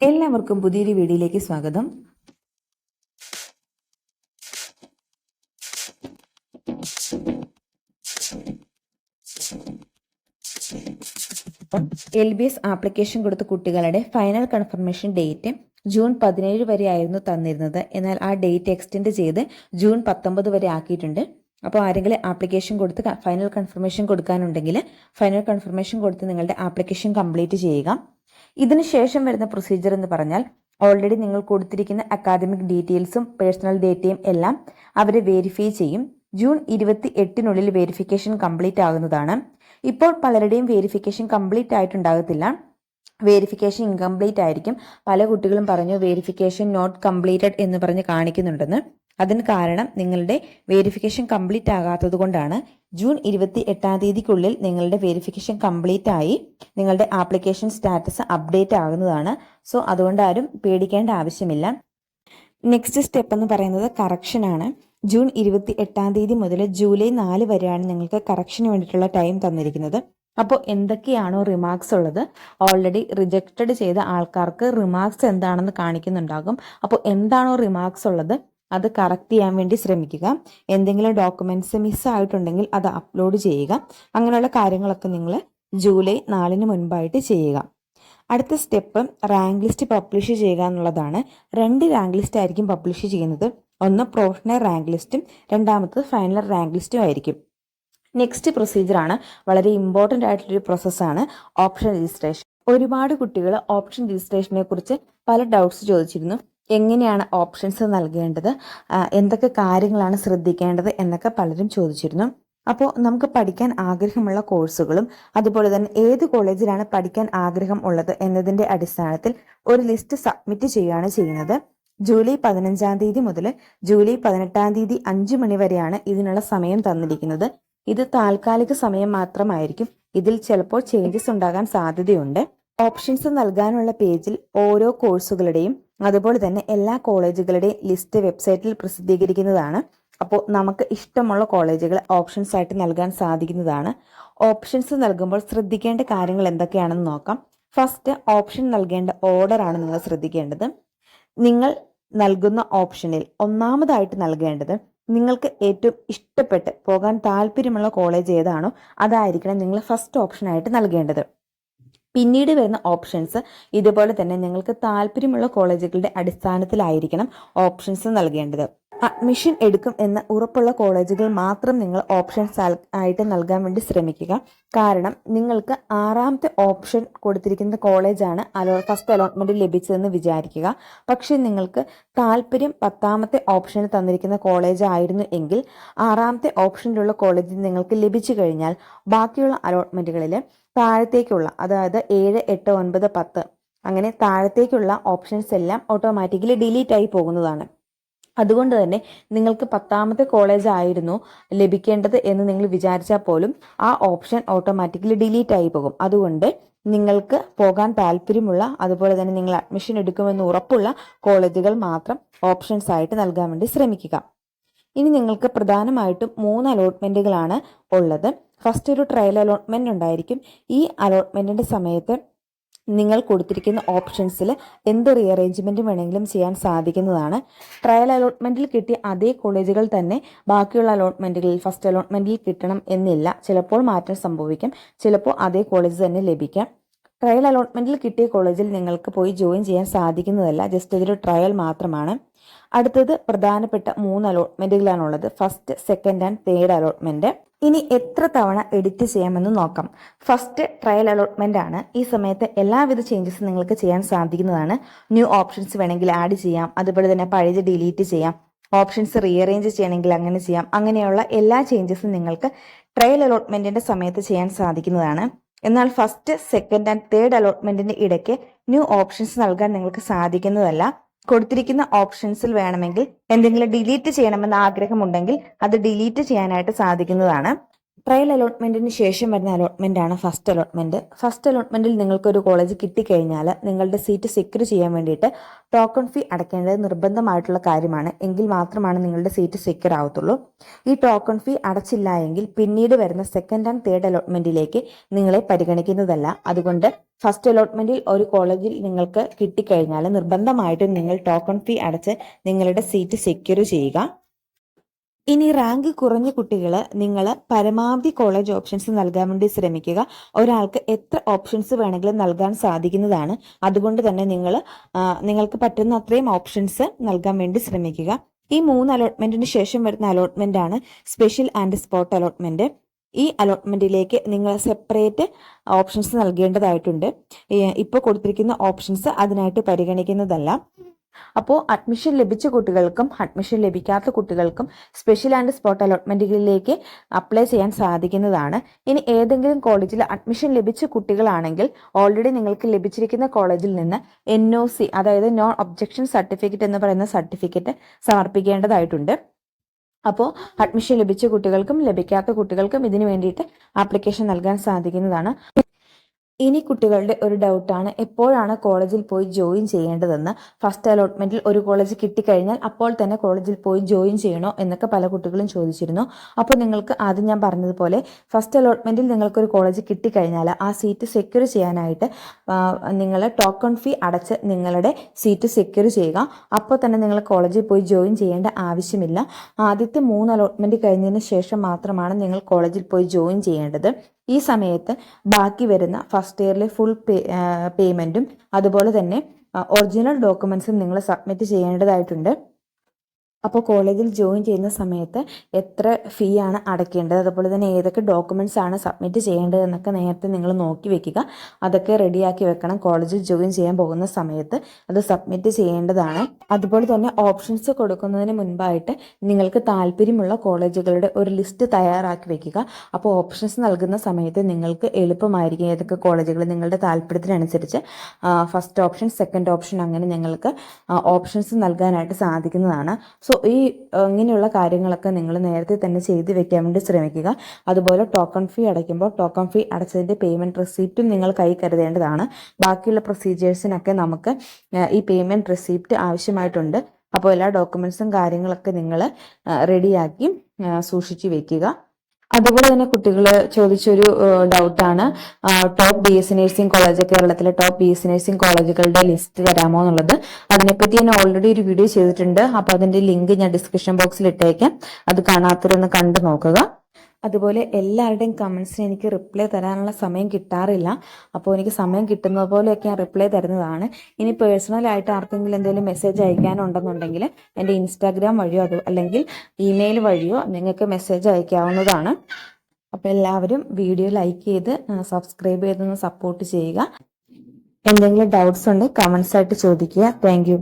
എല്ലാവർക്കും പുതിയൊരു വീഡിയോയിലേക്ക് സ്വാഗതം. LBS ആപ്ലിക്കേഷൻ കൊടുത്ത കുട്ടികളുടെ ഫൈനൽ കൺഫർമേഷൻ ഡേറ്റ് ജൂൺ 17 വരെ ആയിരുന്നു തന്നിരുന്നത്. എന്നാൽ ആ ഡേറ്റ് എക്സ്റ്റെൻഡ് ചെയ്ത് ജൂൺ 19 വരെ ആക്കിയിട്ടുണ്ട്. അപ്പോൾ ആരെങ്കിലും ആപ്ലിക്കേഷൻ കൊടുത്ത് ഫൈനൽ കൺഫർമേഷൻ കൊടുക്കാനുണ്ടെങ്കിൽ ഫൈനൽ കൺഫർമേഷൻ കൊടുത്ത് നിങ്ങളുടെ ആപ്ലിക്കേഷൻ കംപ്ലീറ്റ് ചെയ്യുക. ഇതിന് ശേഷം വരുന്ന പ്രൊസീജിയർ എന്ന് പറഞ്ഞാൽ ഓൾറെഡി നിങ്ങൾ കൊടുത്തിരിക്കുന്ന അക്കാദമിക് ഡീറ്റെയിൽസും പേഴ്സണൽ ഡേറ്റയും എല്ലാം അവർ വെരിഫൈ ചെയ്യും. ജൂൺ 28 വെരിഫിക്കേഷൻ കംപ്ലീറ്റ് ആകുന്നതാണ്. ഇപ്പോൾ പലരുടെയും വെരിഫിക്കേഷൻ കംപ്ലീറ്റ് ആയിട്ടുണ്ടാകത്തില്ല, വെരിഫിക്കേഷൻ ഇൻകംപ്ലീറ്റ് ആയിരിക്കും. പല കുട്ടികളും പറഞ്ഞു വെരിഫിക്കേഷൻ നോട്ട് കംപ്ലീറ്റഡ് എന്ന് പറഞ്ഞ് കാണിക്കുന്നുണ്ടെന്ന്. അതിന് കാരണം നിങ്ങളുടെ വെരിഫിക്കേഷൻ കംപ്ലീറ്റ് ആകാത്തത് കൊണ്ടാണ്. ജൂൺ 28 നിങ്ങളുടെ വെരിഫിക്കേഷൻ കംപ്ലീറ്റ് ആയി നിങ്ങളുടെ ആപ്ലിക്കേഷൻ സ്റ്റാറ്റസ് അപ്ഡേറ്റ് ആകുന്നതാണ്. സോ അതുകൊണ്ട് ആരും പേടിക്കേണ്ട ആവശ്യമില്ല. നെക്സ്റ്റ് സ്റ്റെപ്പ് എന്ന് പറയുന്നത് കറക്ഷൻ ആണ്. ജൂൺ 28 മുതൽ ജൂലൈ 4 വരെയാണ് നിങ്ങൾക്ക് കറക്ഷന് വേണ്ടിയിട്ടുള്ള ടൈം തന്നിരിക്കുന്നത്. അപ്പോൾ എന്തൊക്കെയാണോ റിമാർക്സ് ഉള്ളത്, ഓൾറെഡി റിജക്റ്റഡ് ചെയ്ത ആൾക്കാർക്ക് റിമാർക്സ് എന്താണെന്ന് കാണിക്കുന്നുണ്ടാകും. അപ്പോൾ എന്താണോ റിമാർക്സ് ഉള്ളത് അത് കറക്റ്റ് ചെയ്യാൻ വേണ്ടി ശ്രമിക്കുക. എന്തെങ്കിലും ഡോക്യുമെന്റ്സ് മിസ്സായിട്ടുണ്ടെങ്കിൽ അത് അപ്ലോഡ് ചെയ്യുക. അങ്ങനെയുള്ള കാര്യങ്ങളൊക്കെ നിങ്ങൾ ജൂലൈ 4 മുൻപായിട്ട് ചെയ്യുക. അടുത്ത സ്റ്റെപ്പ് റാങ്ക് ലിസ്റ്റ് പബ്ലിഷ് ചെയ്യുക എന്നുള്ളതാണ്. 2 റാങ്ക് ലിസ്റ്റ് ആയിരിക്കും പബ്ലിഷ് ചെയ്യുന്നത്. ഒന്ന് പ്രൊഫഷണൽ റാങ്ക് ലിസ്റ്റും രണ്ടാമത്തത് ഫൈനൽ റാങ്ക് ലിസ്റ്റും ആയിരിക്കും. നെക്സ്റ്റ് പ്രൊസീജിയർ ആണ്, വളരെ ഇമ്പോർട്ടൻ്റ് ആയിട്ടുള്ളൊരു പ്രോസസ്സാണ് ഓപ്ഷൻ രജിസ്ട്രേഷൻ. ഒരുപാട് കുട്ടികൾ ഓപ്ഷൻ രജിസ്ട്രേഷനെ കുറിച്ച് പല ഡൗട്ട്സ് ചോദിച്ചിരുന്നു. എങ്ങനെയാണ് ഓപ്ഷൻസ് നൽകേണ്ടത്, എന്തൊക്കെ കാര്യങ്ങളാണ് ശ്രദ്ധിക്കേണ്ടത് എന്നൊക്കെ പലരും ചോദിച്ചിരുന്നു. അപ്പോൾ നമുക്ക് പഠിക്കാൻ ആഗ്രഹമുള്ള കോഴ്സുകളും അതുപോലെ തന്നെ ഏത് കോളേജിലാണ് പഠിക്കാൻ ആഗ്രഹം ഉള്ളത് എന്നതിൻ്റെ അടിസ്ഥാനത്തിൽ ഒരു ലിസ്റ്റ് സബ്മിറ്റ് ചെയ്യുകയാണ് ചെയ്യുന്നത്. ജൂലൈ 15 മുതൽ ജൂലൈ 18 5 മണി വരെയാണ് ഇതിനുള്ള സമയം തന്നിരിക്കുന്നത്. ഇത് താൽക്കാലിക സമയം മാത്രമായിരിക്കും. ഇതിൽ ചിലപ്പോൾ ചേഞ്ചസ് ഉണ്ടാകാൻ സാധ്യതയുണ്ട്. ഓപ്ഷൻസ് നൽകാനുള്ള പേജിൽ ഓരോ കോഴ്സുകളുടെയും അതുപോലെ തന്നെ എല്ലാ കോളേജുകളുടെയും ലിസ്റ്റ് വെബ്സൈറ്റിൽ പ്രസിദ്ധീകരിക്കുന്നതാണ്. അപ്പോൾ നമുക്ക് ഇഷ്ടമുള്ള കോളേജുകൾ ഓപ്ഷൻസ് ആയിട്ട് നൽകാൻ സാധിക്കുന്നതാണ്. ഓപ്ഷൻസ് നൽകുമ്പോൾ ശ്രദ്ധിക്കേണ്ട കാര്യങ്ങൾ എന്തൊക്കെയാണെന്ന് നോക്കാം. ഫസ്റ്റ്, ഓപ്ഷൻ നൽകേണ്ട ഓർഡർ ആണ് നിങ്ങൾ ശ്രദ്ധിക്കേണ്ടത്. നിങ്ങൾ നൽകുന്ന ഓപ്ഷനിൽ ഒന്നാമതായിട്ട് നൽകേണ്ടത് നിങ്ങൾക്ക് ഏറ്റവും ഇഷ്ടപ്പെട്ട് പോകാൻ താല്പര്യമുള്ള കോളേജ് ഏതാണോ അതായിരിക്കണം നിങ്ങൾ ഫസ്റ്റ് ഓപ്ഷനായിട്ട് നൽകേണ്ടത്. പിന്നീട് വരുന്ന ഓപ്ഷൻസ് ഇതുപോലെ തന്നെ നിങ്ങൾക്ക് താല്പര്യമുള്ള കോളേജുകളുടെ അടിസ്ഥാനത്തിലായിരിക്കണം ഓപ്ഷൻസ് നൽകേണ്ടത്. അഡ്മിഷൻ എടുക്കും എന്ന് ഉറപ്പുള്ള കോളേജുകൾ മാത്രം നിങ്ങൾ ഓപ്ഷൻസ് ആയിട്ട് നൽകാൻ വേണ്ടി ശ്രമിക്കുക. കാരണം നിങ്ങൾക്ക് 6ാമത്തെ ഓപ്ഷൻ കൊടുത്തിരിക്കുന്ന കോളേജാണ് ഫസ്റ്റ് അലോട്ട്മെന്റ് ലഭിച്ചതെന്ന് വിചാരിക്കുക. പക്ഷെ നിങ്ങൾക്ക് താല്പര്യം 10ാമത്തെ ഓപ്ഷനിൽ തന്നിരിക്കുന്ന കോളേജ് ആയിരുന്നു എങ്കിൽ 6ാമത്തെ ഓപ്ഷനിലുള്ള കോളേജ് നിങ്ങൾക്ക് ലഭിച്ചു കഴിഞ്ഞാൽ ബാക്കിയുള്ള അലോട്ട്മെന്റുകളിൽ താഴത്തേക്കുള്ള, അതായത് 7, 8, 9, 10 അങ്ങനെ താഴത്തേക്കുള്ള ഓപ്ഷൻസ് എല്ലാം ഓട്ടോമാറ്റിക്കലി ഡിലീറ്റ് ആയി പോകുന്നതാണ്. അതുകൊണ്ട് തന്നെ നിങ്ങൾക്ക് 10ാമത്തെ കോളേജ് ആയിരുന്നു ലഭിക്കേണ്ടത് എന്ന് നിങ്ങൾ വിചാരിച്ചാൽ പോലും ആ ഓപ്ഷൻ ഓട്ടോമാറ്റിക്കലി ഡിലീറ്റ് ആയി പോകും. അതുകൊണ്ട് നിങ്ങൾക്ക് പോകാൻ താല്പര്യമുള്ള അതുപോലെ തന്നെ നിങ്ങൾ അഡ്മിഷൻ എടുക്കുമെന്ന് ഉറപ്പുള്ള കോളേജുകൾ മാത്രം ഓപ്ഷൻസ് ആയിട്ട് നൽകാൻ വേണ്ടി ശ്രമിക്കുക. ഇനി നിങ്ങൾക്ക് പ്രധാനമായിട്ടും 3 അലോട്ട്മെന്റുകളാണ് ഉള്ളത്. ഫസ്റ്റ് ഒരു ട്രയൽ അലോട്ട്മെന്റ് ഉണ്ടായിരിക്കും. ഈ അലോട്ട്മെന്റിന്റെ സമയത്ത് നിങ്ങൾ കൊടുത്തിരിക്കുന്ന ഓപ്ഷൻസിൽ എന്ത് റീഅറേഞ്ച്മെന്റ് വേണമെങ്കിലും ചെയ്യാൻ സാധിക്കുന്നതാണ്. ട്രയൽ അലോട്ട്മെന്റിൽ കിട്ടിയ അതേ കോളേജുകൾ തന്നെ ബാക്കിയുള്ള അലോട്ട്മെന്റുകളിൽ ഫസ്റ്റ് അലോട്ട്മെന്റിൽ കിട്ടണം എന്നില്ല. ചിലപ്പോൾ മാറ്റം സംഭവിക്കാം, ചിലപ്പോൾ അതേ കോളേജ് തന്നെ ലഭിക്കാം. ട്രയൽ അലോട്ട്മെന്റിൽ കിട്ടിയ കോളേജിൽ നിങ്ങൾക്ക് പോയി ജോയിൻ ചെയ്യാൻ സാധിക്കുന്നതല്ല, ജസ്റ്റ് ഇതൊരു ട്രയൽ മാത്രമാണ്. അടുത്തത് പ്രധാനപ്പെട്ട 3 അലോട്ട്മെന്റുകളാണുള്ളത്. First, second and third allotment. ഇനി എത്ര തവണ എഡിറ്റ് ചെയ്യാമെന്ന് നോക്കാം. ഫസ്റ്റ് ട്രയൽ അലോട്ട്മെന്റ് ആണ്. ഈ സമയത്ത് എല്ലാവിധ ചേഞ്ചസും നിങ്ങൾക്ക് ചെയ്യാൻ സാധിക്കുന്നതാണ്. ന്യൂ ഓപ്ഷൻസ് വേണമെങ്കിൽ ആഡ് ചെയ്യാം, അതുപോലെ തന്നെ പഴയത് ഡിലീറ്റ് ചെയ്യാം, ഓപ്ഷൻസ് റീഅറേഞ്ച് ചെയ്യണമെങ്കിൽ അങ്ങനെ ചെയ്യാം. അങ്ങനെയുള്ള എല്ലാ ചേഞ്ചസും നിങ്ങൾക്ക് ട്രയൽ അലോട്ട്മെന്റിന്റെ സമയത്ത് ചെയ്യാൻ സാധിക്കുന്നതാണ്. എന്നാൽ ഫസ്റ്റ്, സെക്കൻഡ് ആൻഡ് തേർഡ് അലോട്ട്മെന്റിന്റെ ഇടയ്ക്ക് ന്യൂ ഓപ്ഷൻസ് നൽകാൻ നിങ്ങൾക്ക് സാധിക്കുന്നതല്ല. കൊടുത്തിരിക്കുന്ന ഓപ്ഷൻസിൽ വേണമെങ്കിൽ എന്തെങ്കിലും ഡിലീറ്റ് ചെയ്യണമെന്ന് ആഗ്രഹമുണ്ടെങ്കിൽ അത് ഡിലീറ്റ് ചെയ്യാനായിട്ട് സാധിക്കുന്നതാണ്. ട്രയൽ അലോട്ട്മെന്റിന് ശേഷം വരുന്ന അലോട്ട്മെന്റ് ആണ് ഫസ്റ്റ് അലോട്ട്മെന്റ്. ഫസ്റ്റ് അലോട്ട്മെന്റിൽ നിങ്ങൾക്ക് ഒരു കോളേജ് കിട്ടിക്കഴിഞ്ഞാൽ നിങ്ങളുടെ സീറ്റ് സെക്യൂർ ചെയ്യാൻ വേണ്ടിയിട്ട് ടോക്കൺ ഫീ അടയ്ക്കേണ്ടത് നിർബന്ധമായിട്ടുള്ള കാര്യമാണ്. എങ്കിൽ മാത്രമാണ് നിങ്ങളുടെ സീറ്റ് സെക്യൂർ ആവത്തുള്ളൂ. ഈ ടോക്കൺ ഫീ അടച്ചില്ല എങ്കിൽ പിന്നീട് വരുന്ന സെക്കൻഡ് ആൻഡ് തേർഡ് അലോട്ട്മെന്റിലേക്ക് നിങ്ങളെ പരിഗണിക്കുന്നതല്ല. അതുകൊണ്ട് ഫസ്റ്റ് അലോട്ട്മെന്റിൽ ഒരു കോളേജിൽ നിങ്ങൾക്ക് കിട്ടിക്കഴിഞ്ഞാൽ നിർബന്ധമായിട്ടും നിങ്ങൾ ടോക്കൺ ഫീ അടച്ച് നിങ്ങളുടെ സീറ്റ് സെക്യൂർ ചെയ്യുക. ഇനി റാങ്ക് കുറഞ്ഞ കുട്ടികൾ നിങ്ങൾ പരമാവധി കോളേജ് ഓപ്ഷൻസ് നൽകാൻ വേണ്ടി ശ്രമിക്കുക. ഒരാൾക്ക് എത്ര ഓപ്ഷൻസ് വേണമെങ്കിലും നൽകാൻ സാധിക്കുന്നതാണ്. അതുകൊണ്ട് തന്നെ നിങ്ങൾക്ക് പറ്റുന്ന അത്രയും ഓപ്ഷൻസ് നൽകാൻ വേണ്ടി ശ്രമിക്കുക. ഈ 3 അലോട്ട്മെന്റിന് ശേഷം വരുന്ന അലോട്ട്മെന്റ് ആണ് സ്പെഷ്യൽ ആൻഡ് സ്പോട്ട് അലോട്ട്മെന്റ്. ഈ അലോട്ട്മെന്റിലേക്ക് നിങ്ങൾ സെപ്പറേറ്റ് ഓപ്ഷൻസ് നൽകേണ്ടതായിട്ടുണ്ട്. ഇപ്പോൾ കൊടുത്തിരിക്കുന്ന ഓപ്ഷൻസ് അതിനായിട്ട് പരിഗണിക്കുന്നതല്ല. അപ്പോൾ അഡ്മിഷൻ ലഭിച്ച കുട്ടികൾക്കും അഡ്മിഷൻ ലഭിക്കാത്ത കുട്ടികൾക്കും സ്പെഷ്യൽ ആൻഡ് സ്പോട്ട് അലോട്ട്മെന്റുകളിലേക്ക് അപ്ലൈ ചെയ്യാൻ സാധിക്കുന്നതാണ്. ഇനി ഏതെങ്കിലും കോളേജിൽ അഡ്മിഷൻ ലഭിച്ച കുട്ടികളാണെങ്കിൽ ഓൾറെഡി നിങ്ങൾക്ക് ലഭിച്ചിരിക്കുന്ന കോളേജിൽ നിന്ന് NOC, അതായത് നോൺ ഒബ്ജക്ഷൻ സർട്ടിഫിക്കറ്റ് എന്ന് പറയുന്ന സർട്ടിഫിക്കറ്റ് സമർപ്പിക്കേണ്ടതായിട്ടുണ്ട്. അപ്പോൾ അഡ്മിഷൻ ലഭിച്ച കുട്ടികൾക്കും ലഭിക്കാത്ത കുട്ടികൾക്കും ഇതിനു വേണ്ടിയിട്ട് ആപ്ലിക്കേഷൻ നൽകാൻ സാധിക്കുന്നതാണ്. ഇനി കുട്ടികളുടെ ഒരു ഡൗട്ടാണ്, എപ്പോഴാണ് കോളേജിൽ പോയി ജോയിൻ ചെയ്യേണ്ടതെന്ന്. ഫസ്റ്റ് അലോട്ട്മെന്റിൽ ഒരു കോളേജ് കിട്ടിക്കഴിഞ്ഞാൽ അപ്പോൾ തന്നെ കോളേജിൽ പോയി ജോയിൻ ചെയ്യണോ എന്നൊക്കെ പല കുട്ടികളും ചോദിച്ചിരുന്നു. അപ്പോൾ നിങ്ങൾക്ക് ആദ്യം ഞാൻ പറഞ്ഞതുപോലെ ഫസ്റ്റ് അലോട്ട്മെന്റിൽ നിങ്ങൾക്കൊരു കോളേജ് കിട്ടിക്കഴിഞ്ഞാൽ ആ സീറ്റ് സെക്യൂർ ചെയ്യാനായിട്ട് നിങ്ങൾ ടോക്കൺ ഫീ അടച്ച് നിങ്ങളുടെ സീറ്റ് സെക്യൂർ ചെയ്യുക. അപ്പോൾ തന്നെ നിങ്ങൾ കോളേജിൽ പോയി ജോയിൻ ചെയ്യേണ്ട ആവശ്യമില്ല. ആദ്യത്തെ 3 അലോട്ട്മെന്റ് കഴിഞ്ഞതിന് ശേഷം മാത്രമാണ് നിങ്ങൾ കോളേജിൽ പോയി ജോയിൻ ചെയ്യേണ്ടത്. ഈ സമയത്ത് ബാക്കി വരുന്ന ഫസ്റ്റ് ഇയറിലെ ഫുൾ പേയ്മെന്റും അതുപോലെ തന്നെ ഒറിജിനൽ ഡോക്യുമെന്റ്സും നിങ്ങൾ സബ്മിറ്റ് ചെയ്യേണ്ടതായിട്ടുണ്ട്. അപ്പോൾ കോളേജിൽ ജോയിൻ ചെയ്യുന്ന സമയത്ത് എത്ര ഫീ ആണ് അടയ്ക്കേണ്ടത്, അതുപോലെ തന്നെ ഏതൊക്കെ ഡോക്യുമെന്റ്സ് ആണ് സബ്മിറ്റ് ചെയ്യേണ്ടത് എന്നൊക്കെ നേരത്തെ നിങ്ങൾ നോക്കി വെക്കുക. അതൊക്കെ റെഡിയാക്കി വെക്കണം. കോളേജിൽ ജോയിൻ ചെയ്യാൻ പോകുന്ന സമയത്ത് അത് സബ്മിറ്റ് ചെയ്യേണ്ടതാണ്. അതുപോലെ തന്നെ ഓപ്ഷൻസ് കൊടുക്കുന്നതിന് മുൻപായിട്ട് നിങ്ങൾക്ക് താല്പര്യമുള്ള കോളേജുകളുടെ ഒരു ലിസ്റ്റ് തയ്യാറാക്കി വെക്കുക. അപ്പോൾ ഓപ്ഷൻസ് നൽകുന്ന സമയത്ത് നിങ്ങൾക്ക് എളുപ്പമായിരിക്കും ഏതൊക്കെ കോളേജുകൾ നിങ്ങളുടെ താല്പര്യത്തിനനുസരിച്ച് ഫസ്റ്റ് ഓപ്ഷൻ, സെക്കൻഡ് ഓപ്ഷൻ, അങ്ങനെ നിങ്ങൾക്ക് ഓപ്ഷൻസ് നൽകാനായിട്ട് സാധിക്കുന്നതാണ്. സോ ഇങ്ങനെയുള്ള കാര്യങ്ങളൊക്കെ നിങ്ങൾ നേരത്തെ തന്നെ ചെയ്ത് വെക്കാൻ വേണ്ടി ശ്രമിക്കുക. അതുപോലെ ടോക്കൺ ഫീ അടയ്ക്കുമ്പോൾ ടോക്കൺ ഫീ അടച്ചതിൻ്റെ പേയ്മെൻറ്റ് റെസിപ്റ്റും നിങ്ങൾ കൈ കരുതേണ്ടതാണ്. ബാക്കിയുള്ള പ്രൊസീജിയേഴ്സിനൊക്കെ നമുക്ക് ഈ പേയ്മെൻറ്റ് റെസിപ്റ്റ് ആവശ്യമായിട്ടുണ്ട്. അപ്പോൾ എല്ലാ ഡോക്യുമെൻറ്റ്സും കാര്യങ്ങളൊക്കെ നിങ്ങൾ റെഡിയാക്കി സൂക്ഷിച്ചു വെക്കുക. അതുപോലെ തന്നെ കുട്ടികൾ ചോദിച്ചൊരു ഡൗട്ടാണ്, ടോപ്പ് BSc നഴ്സിംഗ് കോളേജ്, കേരളത്തിലെ ടോപ്പ് BSc നഴ്സിംഗ് കോളേജുകളുടെ ലിസ്റ്റ് തരാമോ എന്നുള്ളത്. അതിനെപ്പറ്റി ഞാൻ ഓൾറെഡി ഒരു വീഡിയോ ചെയ്തിട്ടുണ്ട്. അപ്പോൾ അതിന്റെ ലിങ്ക് ഞാൻ ഡിസ്ക്രിപ്ഷൻ ബോക്സിൽ ഇട്ടേക്കാം. അത് കാണാത്തവരൊന്ന് കണ്ടു നോക്കുക. അതുപോലെ എല്ലാവരുടെയും കമൻസിന് എനിക്ക് റിപ്ലൈ തരാനുള്ള സമയം കിട്ടാറില്ല. അപ്പോൾ എനിക്ക് സമയം കിട്ടുന്നത് പോലെയൊക്കെ ഞാൻ റിപ്ലൈ തരുന്നതാണ്. ഇനി പേഴ്സണലായിട്ട് ആർക്കെങ്കിലും എന്തെങ്കിലും മെസ്സേജ് അയക്കാനുണ്ടെന്നുണ്ടെങ്കിൽ എൻ്റെ ഇൻസ്റ്റാഗ്രാം വഴിയോ അല്ലെങ്കിൽ ഇമെയിൽ വഴിയോ നിങ്ങൾക്ക് മെസ്സേജ് അയക്കാവുന്നതാണ്. അപ്പോൾ എല്ലാവരും വീഡിയോ ലൈക്ക് ചെയ്ത് സബ്സ്ക്രൈബ് ചെയ്തൊന്ന് സപ്പോർട്ട് ചെയ്യുക. എന്തെങ്കിലും ഡൗട്ട്സ് ഉണ്ടെങ്കിൽ കമൻസ് ആയിട്ട് ചോദിക്കുക. താങ്ക്